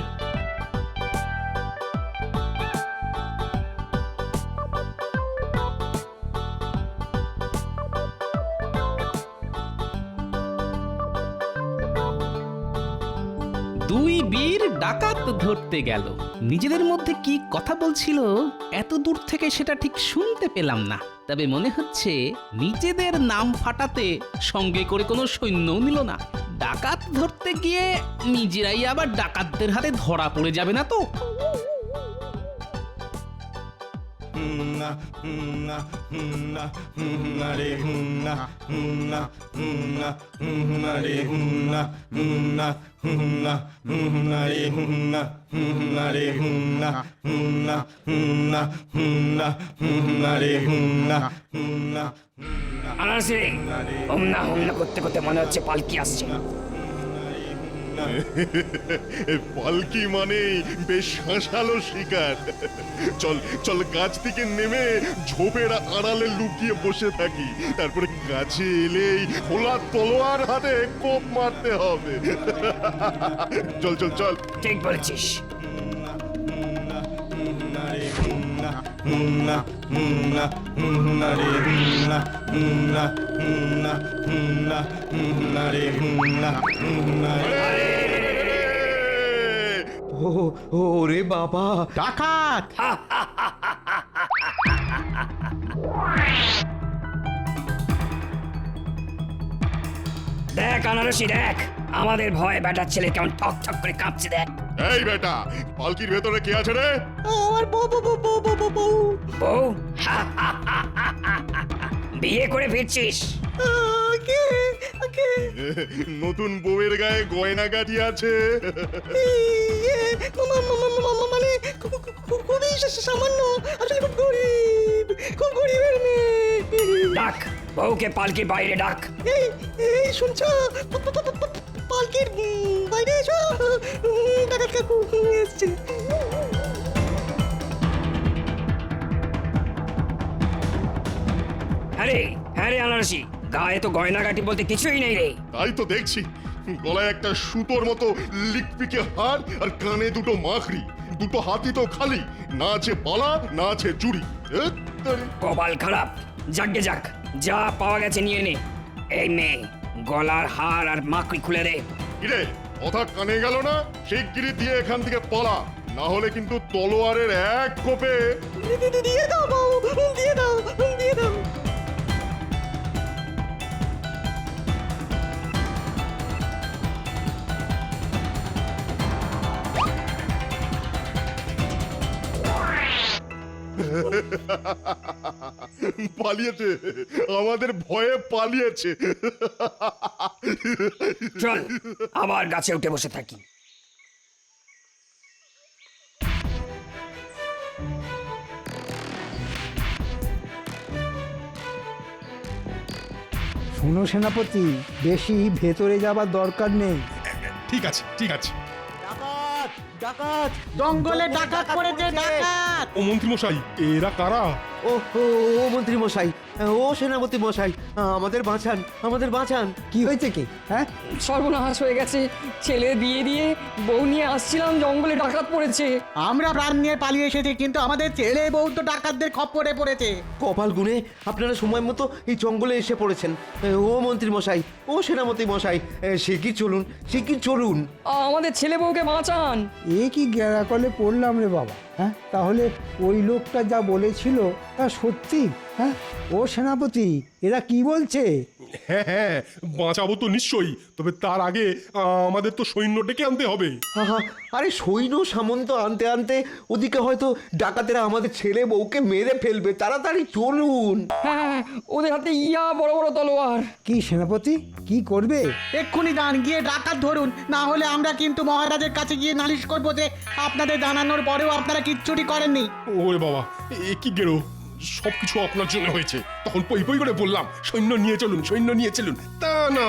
দুই বীর ডাকাত ধরতে গেল, নিজেদের মধ্যে কি কথা বলছিল এত দূর থেকে সেটা ঠিক শুনতে পেলাম না, তবে মনে হচ্ছে নিজেদের নাম ফাটাতে সঙ্গে করে কোনো সৈন্যও নিল না। ডাকাত ধরতে গিয়ে নিজেরাই আবার ডাকাতদের হাতে ধরা পড়ে যাবে না তো? আনারসি, হুমনা করতে করতে মনে হচ্ছে পালকি আসছে। পালকি মানে বেশ শাঁসালো শিকার। চল চল গাছ থেকে নেমে ঝোপের আড়ালে লুকিয়ে বসে থাকি, তারপরে কাছে এলেই খোলা তলোয়ার হাতে কোপ মারতে হবে। চল চল চল। ঠিক বলেছিস। ওরে বাবা, ডাকাত! দেখ আনারসি দেখ, আমাদের ভয়ে বেটার ছেলে কেমন ঠক ঠক করে কাঁপছে দেখ। এই বেটা, পালকির ভেতরে কে আছে রে? আমার বউ বউ বউ বউ বউ বউ বউ বউ? বিয়ে করে ফিরছিস? আগে আগে নতুন বউয়ের গায়ে গয়না গাটি আছে। মানে খুবই সামান্য, আসলে খুব গরিব, খুব গরিবের মেয়ে। ডাক বউকে পালকির বাইরে ডাক। এই এই শুনছো, পালকির বাইরে এসো, ডাকাত কাকু এসছে। হ্যাঁ রে আনারসি, গায়ে তো গয়নাগাটি বলতে কিছুই নেই রে। তাই তো দেখছি, গলায় একটা সুতোর মতো লিকপিকে হার আর কানে দুটো মাখড়ি, দুটো হাতি তো খালি, না আছে পালা না আছে চুড়ি। কপাল খারাপ। যাকগে যাক, যা পাওয়া গেছে নিয়ে নে। এই মেয়ে, গলার হার আর মাকড়ি খুলে দে। কিরে, কথা কানে গেল না? শিগগিরি দিয়ে এখান থেকে পালা, না হলে কিন্তু তলোয়ারের এক কোপে। দিয়ে দাও বউ, দিয়ে দাও, দিয়ে দাও। পালিয়েছে, আমাদের ভয়ে পালিয়েছে। চল আবার গাছে উঠে বসে থাকি। শোনো সেনাপতি, বেশি ভেতরে যাবার দরকার নেই। ঠিক আছে ঠিক আছে। ডাকাত! ডাকাত! জঙ্গলে ডাকাত পড়েছে, ডাকাত! ও মন্ত্রী মশাই, এরা কারা? ও ও ও মন্ত্রী মশাই, ও সেনাপতি মশাই, আমাদের বাঁচান, আমাদের বাঁচান। কি হয়েছে কি? হ্যাঁ, সর্বনাশ হয়ে গেছে, ছেলে বিয়ে দিয়ে বউ নিয়ে আসছিলাম, জঙ্গলে ডাকাত পড়েছে। আমরা প্রাণ নিয়ে পালিয়ে এসেছি, কিন্তু আমাদের ছেলে বউ তো ডাকাতদের খপ্পরে পড়েছে। কপাল গুনে আপনারা সময় মতো এই জঙ্গলে এসে পড়েছেন। ও মন্ত্রী মশাই, ও সেনাপতি মশাই, শিগগির চলুন, শিগগির চলুন। আমাদের ছেলে বউকে বাঁচান। এ কি গ্যারাকলে পড়লাম রে বাবা। হ্যাঁ, তাহলে ওই লোকটা যা বলেছিল তা সত্যি? হ্যাঁ, ও সেনাপতি, এরা কি বলছে? হ্যাঁ হ্যাঁ, বাঁচাবো তো নিশ্চয়ই, তবে তার আগে আমাদের তো সৈন্য ডেকে আনতে হবে। আহা, আরে সৈন্য সামন্ত আনতে আনতে ওদিকে হয়তো ডাকাতেরা আমাদের ছেলে বউকে মেরে ফেলবে। তাড়াতাড়ি চলুন। হ্যাঁ, ওদের হাতে ইয়া বড় বড় তলোয়ার। কি সেনাপতি, কি করবে? এক্ষুনি যান, গিয়ে ডাকাত ধরুন, না হলে আমরা কিন্তু মহারাজের কাছে গিয়ে নালিশ করবো যে আপনাদের জানানোর পরেও আপনারা কিচ্ছুটি করেননি। ওরে বাবা, এ কি গেরো, সবকিছু আপনার জন্য হয়েছে। তখন পই পই করে বললাম সৈন্য নিয়ে চলুন, সৈন্য নিয়ে চলুন, তা না।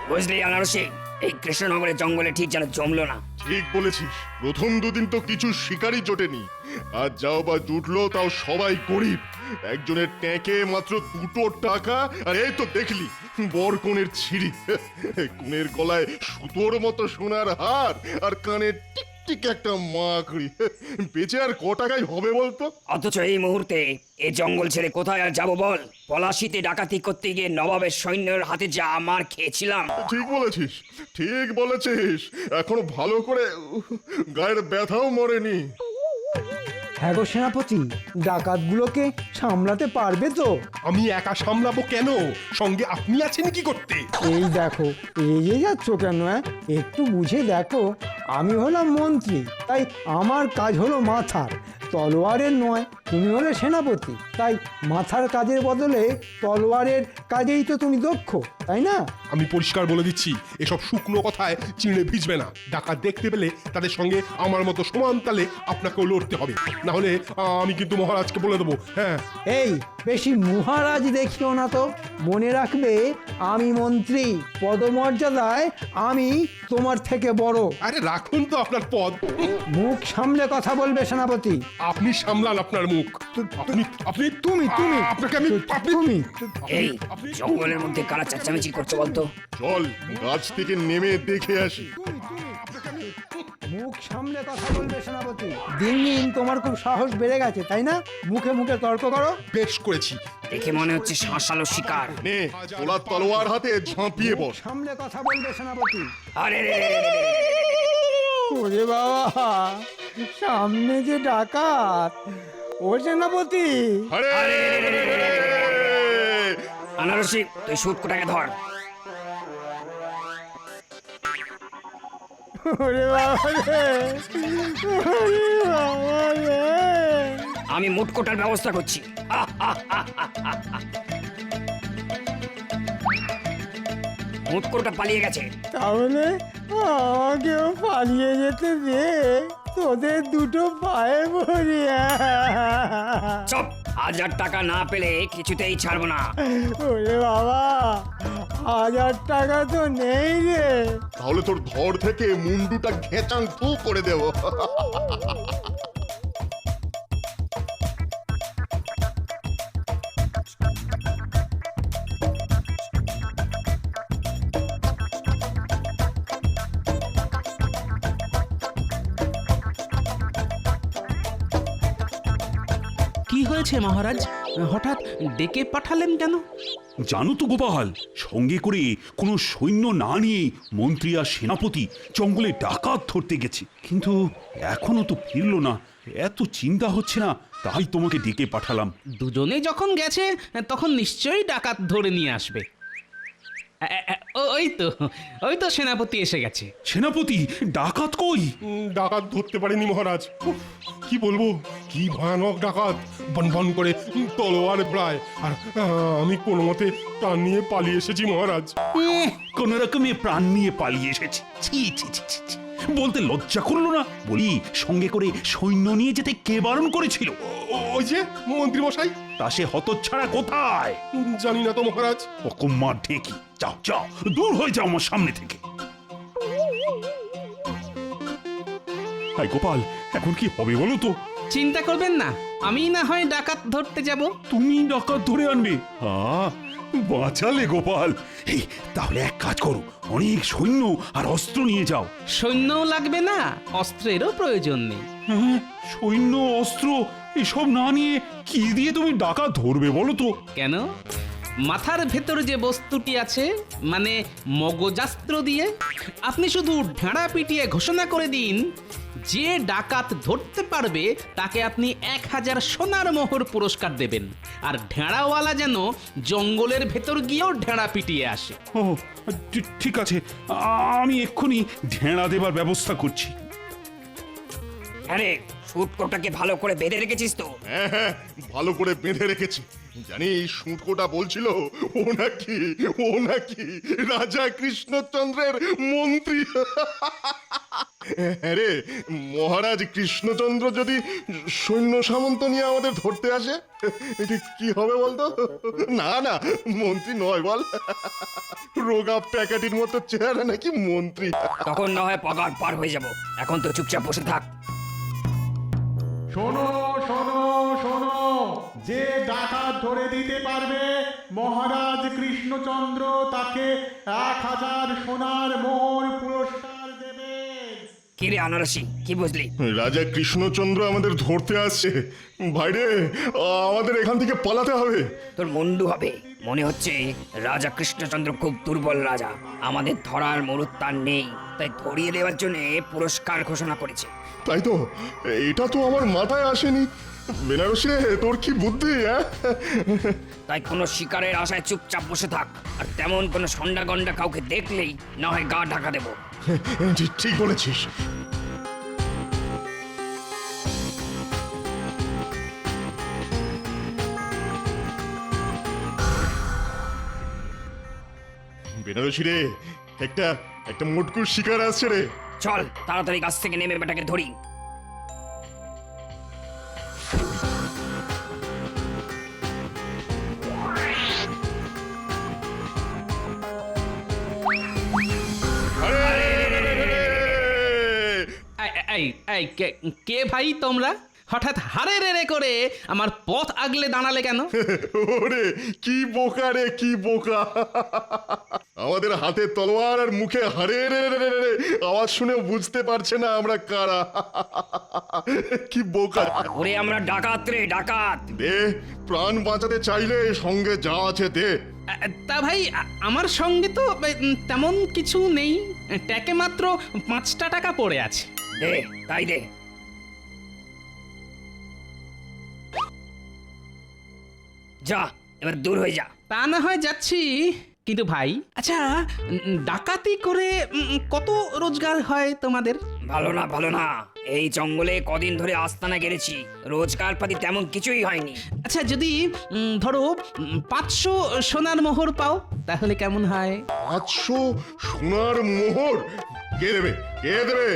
বুঝলি আনারসি, এই কৃষ্ণনগরের জঙ্গলে ঠিক যেন জমলো না। ঠিক বলেছিস, প্রথম দুদিন তো কিছু শিকারই জোটেনি, আর যাও বা জুটলো তাও সবাই গরিব। একজনের ট্যাঁকে মাত্র 2 টাকা, আর এই তো দেখলি বর কনের ছিঁড়ি, কনের গলায় সুতোর মতো সোনার হার আর কানে টিকটিক একটা মাকড়ি। বেঁচে আর ক টাকায় হবে বলতো? অথচ এই মুহূর্তে এই জঙ্গল ছেড়ে কোথায় আর যাবো বল? পলাশিতে ডাকাতি করতে গিয়ে নবাবের সৈন্যের হাতে যা আমার খেয়েছিলাম। ঠিক বলেছিস, ঠিক বলেছিস, এখনো ভালো করে গায়ের ব্যথাও মরেনি। হ্যাঁ গো সেনাপতি, ডাকাতগুলোকে সামলাতে পারবে তো? আমি একা সামলাবো কেন? সঙ্গে আপনি আছেন কি করতে? এই দেখো, এগিয়ে যাচ্ছ কেন? একটু বুঝে দেখো, আমি হলাম মন্ত্রী, তাই আমার কাজ হলো মাথার, তলোয়ারের নয়। তুমি হলে সেনাপতি, তাই মাথার কাজের বদলে তলোয়ারের কাজেই তো তুমি দক্ষ, তাই না? আমি পরিষ্কার বলে দিচ্ছি, এসব শুকনো কথায় চিড়ে ভিজবে না। ডাকাত দেখতে পেলে তাদের সঙ্গে আমার মতো সমান তালে আপনাকেও লড়তে হবে, না হলে আমি কিন্তু মহারাজকে বলে দেবো। হ্যাঁ, এই বেশি মহারাজ দেখিও না তো। মনে রাখবে আমি মন্ত্রী, পদমর্যাদায় আমি তোমার থেকে বড়। আরে রাখুন তো আপনার পদ। মুখ সামলে কথা বলবে সেনাপতি। আপনি সামলান আপনার মুখ। আপনি আপনি তুমি আপনাকে আমি তুমি এই জঙ্গলের মধ্যে কারা চেঁচামেচি করছে বলতো? চল গাছ থেকে নেমে দেখে আসি। মুখ সামলে কথা বলবে সেনাপতি। দিন দিন তোমার খুব সাহস বেড়ে গেছে, তাই না? মুখে মুখে তর্ক করো। বেশ করেছি। দেখে মনে হচ্ছে শাঁসালো শিকার। নে তোলা তলোয়ার হাতে ঝাঁপিয়ে বস। সামলে কথা বলবে সেনাপতি। আরে রে রে রে রে রে। ওরে বাবা, সামনে যে ডাকাত। ও সেনাপতি, আরে আনারসি, তুই সুটকোটাকে ধর। ওরে বাবা রে, ওরে বাবা রে। আমি মুটকোটার ব্যবস্থা করছি। মুটকোটা পালিয়ে গেছে। তাহলে আমাকেও পালিয়ে যেতে দে, তোদের দুটো পায়ে পড়ি। চপ, 1000 টাকা না পেলে কিছুতেই ছাড়বো না। ওরে বাবা, 1000 টাকা তো নেই রে। তাহলে তোর ধর থেকে মুন্ডুটা ঘেঁচাং ফু করে দেব। কি হয়েছে মহারাজ, হঠাৎ ডেকে পাঠালেন কেন? জানো তো গোপাল, সঙ্গে করে কোনো সৈন্য না নিয়ে মন্ত্রী আর সেনাপতি জঙ্গলে ডাকাত ধরতে গেছে, কিন্তু এখনো তো ফিরলো না। এত চিন্তা হচ্ছে না, তাই তোমাকে ডেকে পাঠালাম। দুজনে যখন গেছে তখন নিশ্চয়ই ডাকাত ধরে নিয়ে আসবে। ওই তো সেনাপতি এসে গেছে। সেনাপতি, ডাকাত কই? ডাকাত ধরতে পারেনি মহারাজ। উফ, কি বলবো, কি ভয়ানক ডাকাত। বন বন করে তলোয়ার প্রায়, আর আমি কোনো মতে প্রাণ নিয়ে পালিয়ে এসেছি মহারাজ। কোন রকমে প্রাণ নিয়ে পালিয়ে এসেছি? ছি ছি ছি ছি ছি। বলতে লজ্জা করলো না? বলি, সঙ্গে করে সৈন্য নিয়ে যেতে কে বারণ করেছিল? ওই যে মন্ত্রী মশাই। তা সে হতচ্ছাড়া কোথায়? জানি না তো মহারাজ। অকম্মার ঢেকি, যাও যাও, দূর হয়ে যাও আমার সামনে থেকে। হাই গোপাল, এখন কি হবে বলো তো? চিন্তা করবেন না, আমি না হয় ডাকাত ধরতে যাব। তুমি ডাকাত ধরে আনবে? বাঁচালে গোপাল। এই তাহলে এক কাজ করো, অনেক সৈন্য আর অস্ত্র নিয়ে যাও। সৈন্যও লাগবে না, অস্ত্রেরও প্রয়োজন নেই। সৈন্য অস্ত্র এসব না নিয়ে কি দিয়ে তুমি ডাকাত ধরবে বলো তো? কেন? মাথার ভেতর যে বস্তুটি আছে, মানে মগজাস্ত্র দিয়ে আপনি শুধু ঢেঁড়া পিটিয়ে ঘোষণা করে দিন, যে ডাকাত ধরতে পারবে তাকে আপনি 1000 সোনার মোহর পুরস্কার দেবেন, আর ঢেঁড়াওয়ালা যেন জঙ্গলের ভেতর গিয়েও ঢেঁড়া পিটিয়ে আসে। ও ঠিক আছে, আমি এক্ষুনি ঢেঁড়া দেবার ব্যবস্থা করছি। আরে সুটকোটাকে ভালো করে বেঁধে রেখেছিস তো? হ্যাঁ হ্যাঁ, ভালো করে বেঁধে রেখেছি। জানিস সুটকোটা বলছিল ও নাকি রাজা কৃষ্ণচন্দ্রের মন্ত্রী। হ্যাঁ রে, মহারাজ কৃষ্ণচন্দ্র যদি সৈন্য সামন্ত নিয়ে আমাদের ধরতে আসে কি হবে বলতো? না না, মন্ত্রী নয় বল, রোগা প্যাকেটির মতো চেহারা নাকি মন্ত্রী। তখন না হয় পগার পার হয়ে যাব, এখন তো চুপচাপ বসে থাক। শোনো শোনো শোনো, যে ডাকাত ধরে দিতে পারবে মহারাজ কৃষ্ণচন্দ্র তাকে 1000 সোনার মোহর পুরস্কার দেবে। কি রে আনারসি, কি বুঝলি? রাজা কৃষ্ণচন্দ্র আমাদের ধরতে আসছে। ভাইরে, আমাদের এখান থেকে পালাতে হবে। তোর মুন্ডু হবে। মনে হচ্ছে রাজা কৃষ্ণচন্দ্র খুব দুর্বল রাজা, আমাদের ধরার মুরুদ তার নেই, তাই ধরিয়ে দেওয়ার জন্য পুরস্কার ঘোষণা করেছে। তাই তো, এটা তো আমার মাথায় আসেনি। বেনারসি রে, তোর কি বুদ্ধি? তাই কোনো শিকারের আশায় চুপচাপ বসে থাক, আর তেমন কোনো সন্ডা গন্ডা কাউকে দেখলেই না হয় গা ঢাকা দেবো। ঠিক বলেছিস। বেনারসি রে, একটা একটা মোটকুর শিকার আসছে রে। চল তাড়াতাড়ি গাছ থেকে নেমে বেটাকে ধরি। এই এই কে ভাই তোমরা? হঠাৎ হারে রে রে করে আমার পথ আগলে দাঁড়ালে কেন? ওরে কি বোকা রে, কি বোকা! আমাদের হাতে তলোয়ার আর মুখে হারে রে রে রে রে আওয়াজ শুনে বুঝতে পারছে না আমরা কারা। কি বোকা! ওরে আমরা ডাকাত রে, ডাকাত। দে, প্রাণ বাঁচাতে চাইলে সঙ্গে যা আছে দে। তা ভাই আমার সঙ্গে তো তেমন কিছু নেই, ট্যাকে মাত্র 5টা টাকা পড়ে আছে। দে, তাই দে। যা, এবার দূর হয়ে যা। তা না হয় যাচ্ছি, কিন্তু ভাই আচ্ছা ডাকাতি করে কত রোজগার হয় তোমাদের? ভালো না, ভালো না। এই জঙ্গলে কদিন ধরে আস্তানা গেড়েছি, রোজগার পাতি তেমন কিছুই হয়নি। আচ্ছা যদি ধরো 500 সোনার মোহর পাও তাহলে কেমন হয়? 500 সোনার মোহর? কে দেবে, কে দেবে?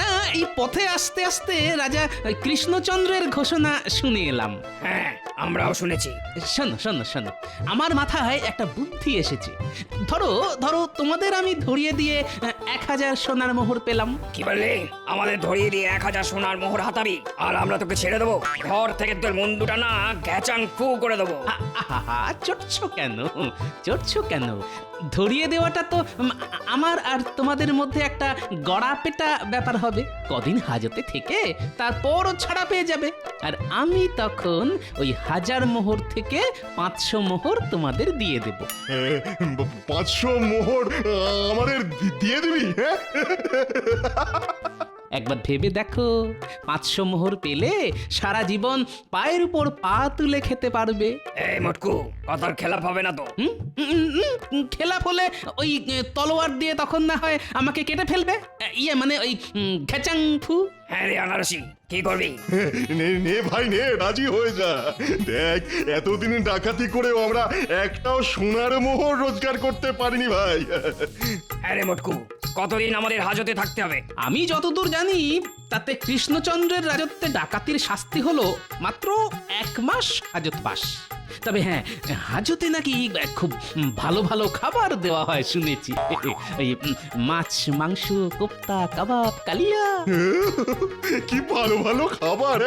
না, এই পথে আস্তে আস্তে রাজা কৃষ্ণচন্দ্রের ঘোষণা শুনে এলাম। হ্যাঁ, আমরাও শুনেছি। শোনো শোনো শোনো, আমার মাথায় একটা বুদ্ধি এসেছে। ধরো ধরো তোমাদের আমি ধরিয়ে দিয়ে 1000 সোনার মোহর পেলাম। কি বললি? আমাদের ধরিয়ে দিয়ে 1000 সোনার মোহর হাতাবি, আর আমরা তোকে ছেড়ে দেবো? ঘর থেকে তোর মুন্ডুটা না গ্যাচাং ফু করে দেবো। চটছো কেন, চটছো কেন? ধরিয়ে দেওয়াটা তো আমার আর তোমাদের মধ্যে একটা গড়াপেটা ব্যাপার হবে। কদিন হাজতে থেকে তারপরও ছাড়া পেয়ে যাবে, আর আমি তখন ওই 1000 মোহর থেকে 500 মোহর তোমাদের দিয়ে দেব। 500 মোহর আমাদের দিয়ে দিবি? হ্যাঁ, একবার ভেবে দেখো, 500 মোহর পেলে সারা জীবন পায়ের উপর পা তুলে খেতে পারবে। এই মটকু, কথার খেলাপ হবে না তো? খেলাপ হলে ওই তলোয়ার দিয়ে তখন না হয় আমাকে কেটে ফেলবে, ইয়ে মানে ওই ঘেচাং ফু। হ্যাঁ রে আনারসি, কি করবি? নে নে ভাই নে, রাজি হয়ে যা। দেখ, এতদিন ডাকাতি করেও আমরা একটাও সোনার মোহর রোজগার করতে পারিনি ভাই। হ্যাঁ রে মটকু, কতদিন আমাদের হাজতে থাকতে হবে? আমি যতদূর জানি তাতে কৃষ্ণচন্দ্রের রাজত্বে ডাকাতির শাস্তি হলো মাত্র 1 মাস হাজতবাস। তবে হ্যাঁ, হাজতে নাকি খুব ভালো ভালো খাবার দেওয়া হয় শুনেছি। ওই মাছ, মাংস, কোপ্তা, কাবাব, কালিয়া। কি ভালো ভালো খাবার!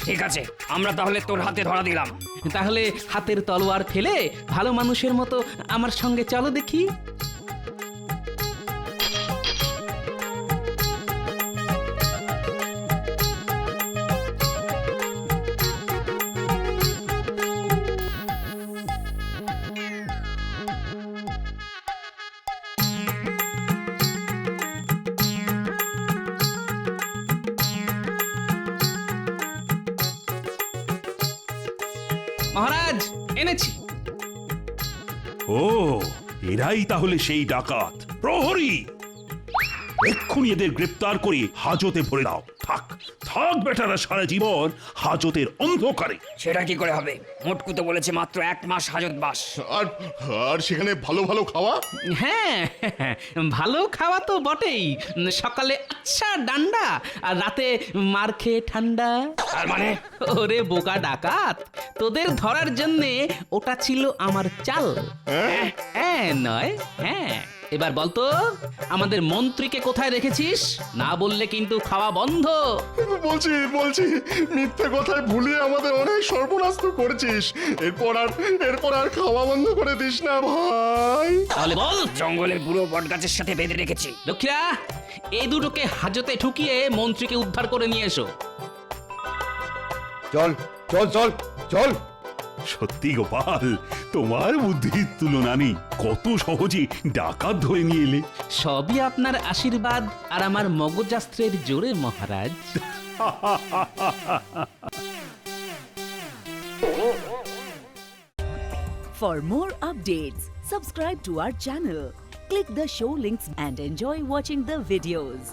ঠিক আছে, আমরা তাহলে তোর হাতে ধরা দিলাম। তাহলে হাতের তলোয়ার ফেলে ভালো মানুষের মতো আমার সঙ্গে চলো দেখি। মহারাজ, এনেছি। ও, এরাই তাহলে সেই ডাকাত। প্রহরী, এক্ষুনি এদের গ্রেপ্তার করে হাজতে ভরে দাও। থাক থাক বেটারা সারা জীবন হাজতের অন্ধকারে। সেটা কি করে হবে? মটকু তো বলেছে মাত্র 1 মাস হাজত বাস। আর আর সেখানে ভালো ভালো খাওয়া? হ্যাঁ, ভালো খাওয়া তো বটেই। সকালে আচ্ছা ডান্ডা, আর রাতে মার খেয়ে ঠান্ডা। আর মানে? ওরে বোকা ডাকাত, তোদের ধরার জন্যে ওটা ছিল আমার চাল। হ্যাঁ নয় হ্যাঁ। এবার বলতো, আমাদের মন্ত্রীকে কোথায় রেখেছিস? না বললে কিন্তু খাওয়া বন্ধ। বলছি বলছি, মিথ্যে কথায় ভুলিয়ে আমাদের অনেক সর্বনাশ তো করেছিস। এরপর আর খাওয়া বন্ধ করে দিস না ভাই। তাহলে বল। জঙ্গলের বুড়ো বটগাছের সাথে বেঁধে রেখেছি। লক্ষ্মীরা, এই দুটোকে হাজতে ঠুকিয়ে মন্ত্রীকে উদ্ধার করে নিয়ে এসো। চল চল চল চল। সত্যি গোপাল, তোমার বুদ্ধির তুলনা নেই। কত সহজে ডাকাত ধরে নিয়ে এলে। সবই আপনার আশীর্বাদ আর আমার মগজাস্ত্রের জোরে মহারাজ। For more updates, subscribe to our channel, click the show links and enjoy watching the videos.